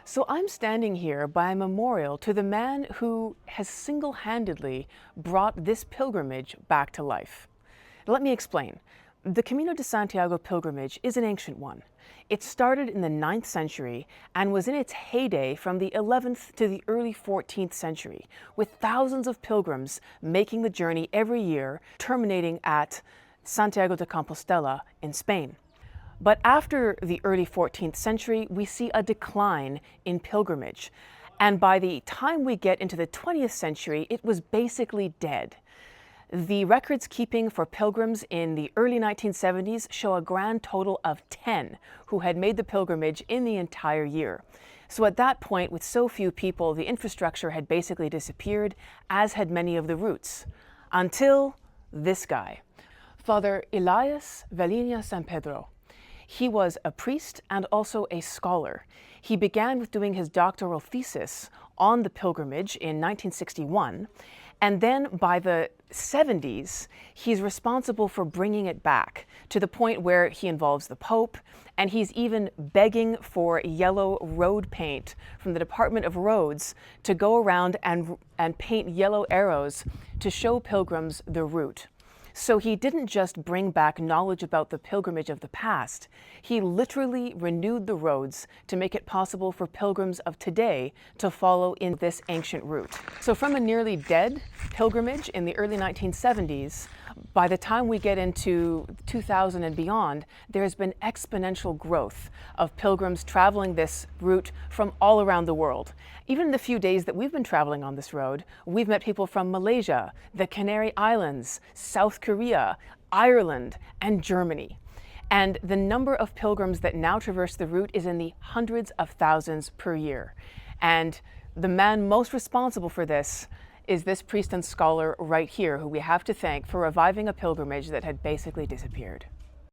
So I'm standing here by a memorial to the man who has single-handedly brought this pilgrimage back to life. Let me explain. The Camino de Santiago pilgrimage is an ancient one. It started in the 9th century and was in its heyday from the 11th to the early 14th century, with thousands of pilgrims making the journey every year, terminating at Santiago de Compostela in Spain. But after the early 14th century, we see a decline in pilgrimage. And by the time we get into the 20th century, it was basically dead. The records keeping for pilgrims in the early 1970s show a grand total of 10 who had made the pilgrimage in the entire year. So at that point, with so few people, the infrastructure had basically disappeared, as had many of the routes. Until this guy, Father Elias Velina Sampedro. He was a priest and also a scholar. He began with doing his doctoral thesis on the pilgrimage in 1961, and then by the 70s, he's responsible for bringing it back to the point where he involves the Pope, and he's even begging for yellow road paint from the Department of Roads to go around and paint yellow arrows to show pilgrims the route. So he didn't just bring back knowledge about the pilgrimage of the past, he literally renewed the roads to make it possible for pilgrims of today to follow in this ancient route. So from a nearly dead pilgrimage in the early 1970s, by the time we get into 2000 and beyond, there has been exponential growth of pilgrims traveling this route from all around the world. Even in the few days that we've been traveling on this road, we've met people from Malaysia, the Canary Islands, South Korea, Ireland, and Germany. And the number of pilgrims that now traverse the route is in the hundreds of thousands per year. And the man most responsible for this is this priest and scholar right here, who we have to thank for reviving a pilgrimage that had basically disappeared.